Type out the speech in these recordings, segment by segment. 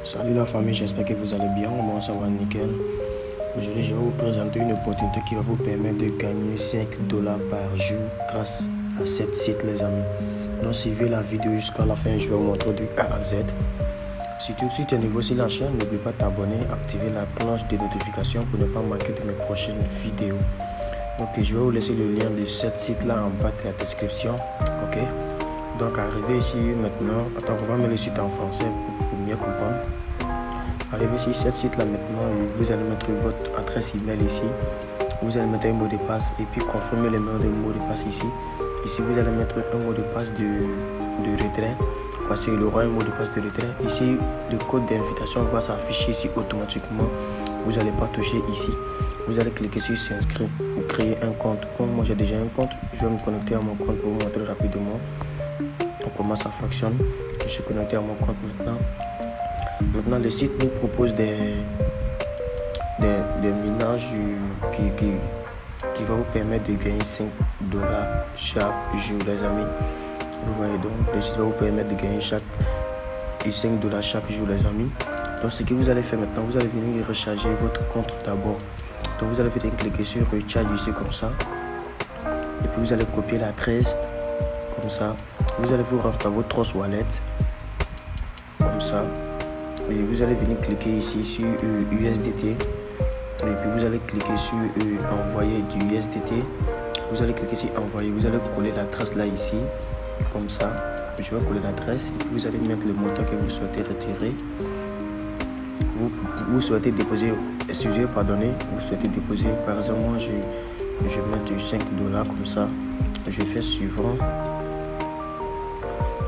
Salut la famille, j'espère que vous allez bien. Moi ça va nickel. Aujourd'hui je vais vous présenter une opportunité qui va vous permettre de gagner 5 dollars par jour grâce à cette site les amis. Donc suivez la vidéo jusqu'à la fin, je vais vous montrer de A à Z. Si tout de suite tu es nouveau sur la chaîne, n'oublie pas de t'abonner, activer la cloche de notification pour ne pas manquer de mes prochaines vidéos. Donc je vais vous laisser le lien de cette site là en bas de la description. Ok. Donc arrivé ici maintenant, attends on va mettre le site en français pour mieux comprendre. Arrivé sur cette site là maintenant, vous allez mettre votre adresse email ici. Vous allez mettre un mot de passe et puis confirmer le numéro de mot de passe ici. Ici vous allez mettre un mot de passe de retrait parce qu'il aura un mot de passe de retrait. Ici le code d'invitation va s'afficher ici automatiquement. Vous n'allez pas toucher ici. Vous allez cliquer sur s'inscrire pour créer un compte. Comme moi j'ai déjà un compte, je vais me connecter à mon compte pour vous montrer rapidement comment ça fonctionne. Je suis connecté à mon compte maintenant. Maintenant le site nous propose des minages qui va vous permettre de gagner 5 dollars chaque jour les amis. Vous voyez donc le site va vous permettre de gagner 5 dollars chaque jour les amis. Donc ce que vous allez faire maintenant, vous allez venir recharger votre compte d'abord. Donc vous allez venir cliquer sur recharge ici comme ça. Et puis vous allez copier l'adresse comme ça. Vous allez vous rendre à votre Trust Wallet comme ça. Et vous allez venir cliquer ici sur USDT. Et puis vous allez cliquer sur envoyer du USDT. Vous allez cliquer sur envoyer. Vous allez coller l'adresse là ici comme ça. Je vais coller l'adresse et puis vous allez mettre le montant que vous souhaitez retirer. Vous souhaitez déposer, excusez, pardonnez, vous souhaitez déposer, par exemple, moi je vais mettre 5 dollars comme ça. Je fais suivant.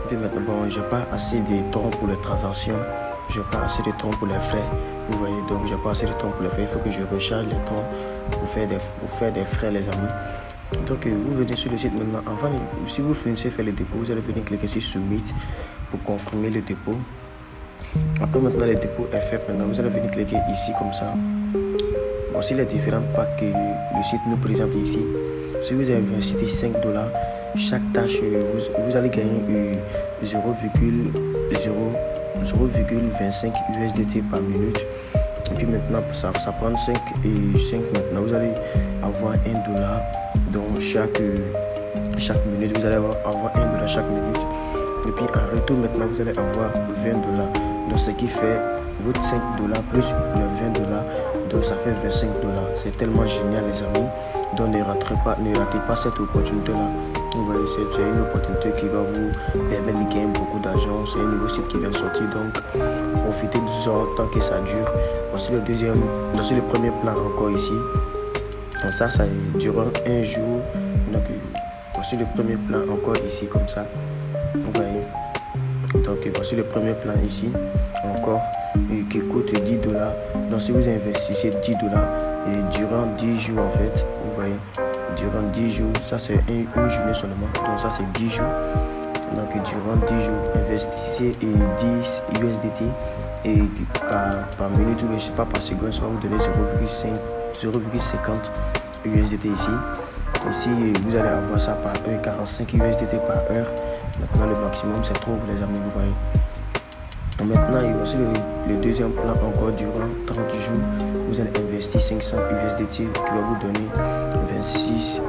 Et puis maintenant, bon, je n'ai pas assez de temps pour les transactions, je n'ai pas assez de temps pour les frais. Vous voyez, donc je n'ai pas assez de temps pour les frais. Il faut que je recharge les temps pour faire des frais, les amis. Donc vous venez sur le site maintenant. Enfin, si vous finissez de faire le dépôt, vous allez venir cliquer sur Submit pour confirmer le dépôt. Après maintenant le dépôt est fait, maintenant vous allez venir cliquer ici comme ça. Voici les différents packs que le site nous présente ici. Si vous avez investi 5 dollars, chaque tâche vous allez gagner 0,25 USDT par minute. Et puis maintenant ça prend 5 et 5 maintenant vous allez avoir 1 dollar dans chaque minute. Vous allez avoir 1 dollar chaque minute. Et puis en retour maintenant vous allez avoir 20 dollars. Donc ce qui fait votre 5 dollars plus le 20 dollars. Donc ça fait 25 dollars. C'est tellement génial les amis. Donc ne ratez pas cette opportunité là. Vous voyez, c'est une opportunité qui va vous permettre de gagner beaucoup d'argent. C'est un nouveau site qui vient de sortir. Donc profitez de ça tant que ça dure. Voici le premier plan encore ici. Donc ça durera un jour. Donc voici le premier plan encore ici comme ça. Vous voyez. Donc voici le premier plan ici encore qui coûte 10 dollars. Donc si vous investissez 10 dollars durant 10 jours en fait, vous voyez, durant 10 jours, ça c'est une journée seulement. Donc ça c'est 10 jours. Donc durant 10 jours, investissez 10 USDT et par minute ou je sais pas par seconde, ça va vous donner 0,50 USDT ici. Ici, vous allez avoir ça par heure, 45 USDT par heure. Maintenant, le maximum, c'est trop, les amis, vous voyez. Maintenant, il y a aussi le deuxième plan encore durant 30 jours. Vous allez investir 500 USDT qui va vous donner 26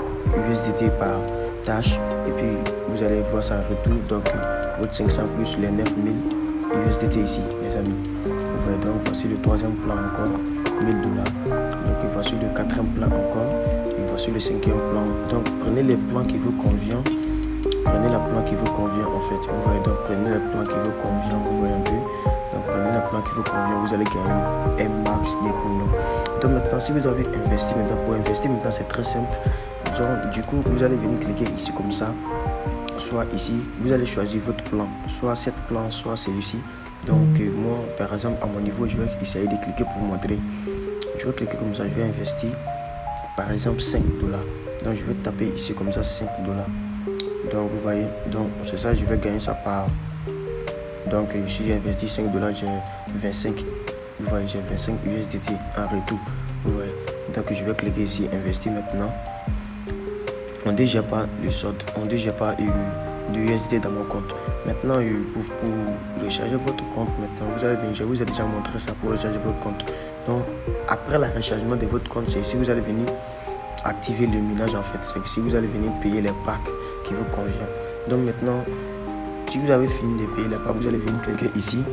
USDT par tâche. Et puis, vous allez voir ça en retour. Donc, votre 500 plus les 9000 USDT ici, les amis. Vous voyez, donc, voici le troisième plan encore, 1000 dollars. Donc, voici le quatrième plan encore. Voici le cinquième plan. Donc prenez les plans qui vous convient. Prenez le plan qui vous convient en fait. Vous voyez, donc prenez le plan qui vous convient. Vous voyez un peu. Donc prenez le plan qui vous convient. Vous allez gagner un max des pognons. Donc maintenant, si vous avez investi maintenant, pour investir maintenant, c'est très simple. Donc, du coup, vous allez venir cliquer ici comme ça. Soit ici, vous allez choisir votre plan. Soit cet plan, soit celui-ci. Donc moi, par exemple, à mon niveau, je vais essayer de cliquer pour vous montrer. Je vais cliquer comme ça. Je vais investir. Par exemple 5 dollars. Donc je vais taper ici comme ça 5 dollars. Donc vous voyez, donc c'est ça, je vais gagner ça par. Donc ici j'ai investi 5 dollars, j'ai 25. Vous voyez, j'ai 25 USDT en retour. Vous voyez. Donc je vais cliquer ici investir maintenant. On dit j'ai pas le solde, on dit j'ai pas eu de USDT dans mon compte. Maintenant, pour recharger votre compte, maintenant, vous allez venir, je vous ai déjà montré ça pour recharger votre compte. Donc, après le rechargement de votre compte, c'est ici vous allez venir activer le minage en fait. C'est ici vous allez venir payer les packs qui vous conviennent. Donc maintenant, si vous avez fini de payer les packs, vous allez venir cliquer ici.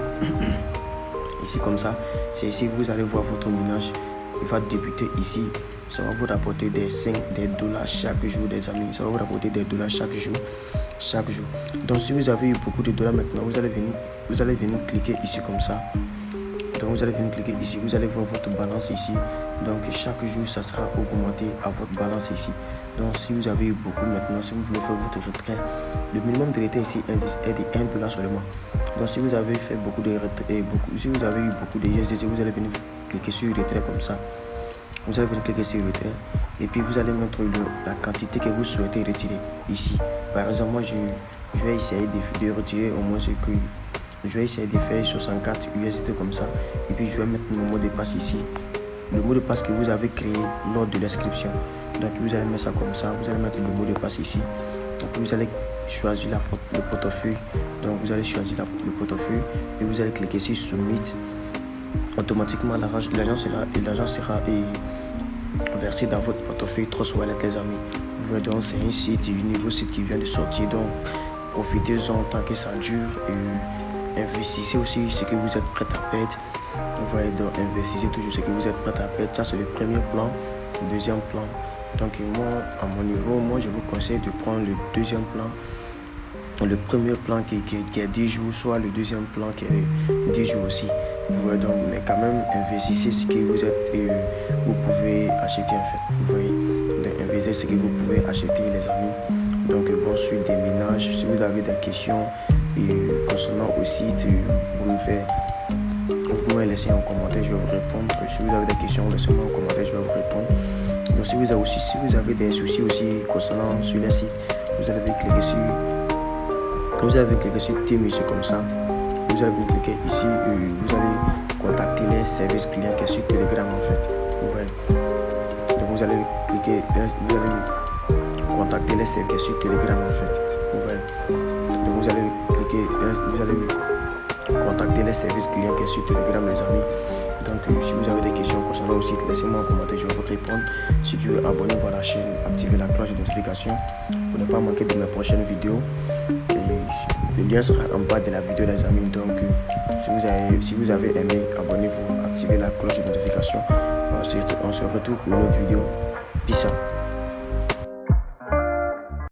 Ici comme ça, c'est ici vous allez voir votre minage. Il va débuter ici. Ça va vous rapporter des dollars chaque jour, des amis. Ça va vous rapporter des dollars chaque jour. Donc si vous avez eu beaucoup de dollars maintenant, vous allez venir cliquer ici comme ça. Donc vous allez venir cliquer ici, vous allez voir votre balance ici. Donc chaque jour ça sera augmenté à votre balance ici. Donc si vous avez eu beaucoup maintenant, si vous voulez faire votre retrait, le minimum de retrait ici est de 1 dollar seulement. Donc si vous avez fait beaucoup de retrait, si vous avez eu beaucoup de USDT, vous allez venir cliquer sur retrait comme ça. Vous allez venir cliquer sur retrait et puis vous allez mettre la quantité que vous souhaitez retirer ici. Par exemple, moi je vais essayer de retirer au moins ce que je vais essayer de faire 64 USDT comme ça. Et puis je vais mettre mon mot de passe ici. Le mot de passe que vous avez créé lors de l'inscription. Donc vous allez mettre ça comme ça. Vous allez mettre le mot de passe ici. Et puis vous allez choisir le portefeuille. Donc vous allez choisir le portefeuille. Et vous allez cliquer sur Submit. Automatiquement l'argent sera versé dans votre portefeuille Trust Wallet les amis. Vous voyez donc c'est un nouveau site qui vient de sortir. Donc profitez-en tant que ça dure. Et investissez aussi ce que vous êtes prêt à perdre. Vous voyez donc investissez toujours ce que vous êtes prêt à perdre. Ça c'est le premier plan, le deuxième plan. Donc moi à mon niveau, moi je vous conseille de prendre le deuxième plan. Le premier plan qui est 10 jours, soit le deuxième plan qui est 10 jours aussi. Vous voyez donc, mais quand même investissez ce que vous êtes et vous pouvez acheter en fait. Vous voyez, donc investissez ce que vous pouvez acheter les amis. Donc bon, suite des minages, si vous avez des questions et concernant au site, vous pouvez me laisser en commentaire, je vais vous répondre. Si vous avez des questions, laissez-moi en commentaire, je vais vous répondre. Donc si vous avez des soucis aussi concernant sur le site, vous allez cliquer sur Team ici comme ça. Vous allez cliquer ici et vous allez contacter les services clients qui est sur Telegram en fait. Vous voyez. Donc vous allez contacter les services sur Telegram en fait. Vous voyez. Donc vous allez contacter les services clients qui est sur Telegram les amis. Donc si vous avez des questions concernant le site, laissez-moi un commentaire, je vais vous répondre. Si tu veux, abonnez-vous à la chaîne, activez la cloche de notification pour ne pas manquer de mes prochaines vidéos. Et le lien sera en bas de la vidéo les amis. Donc si vous avez aimé, abonnez-vous, activez la cloche de notification. On se retrouve pour une autre vidéo. Peace out.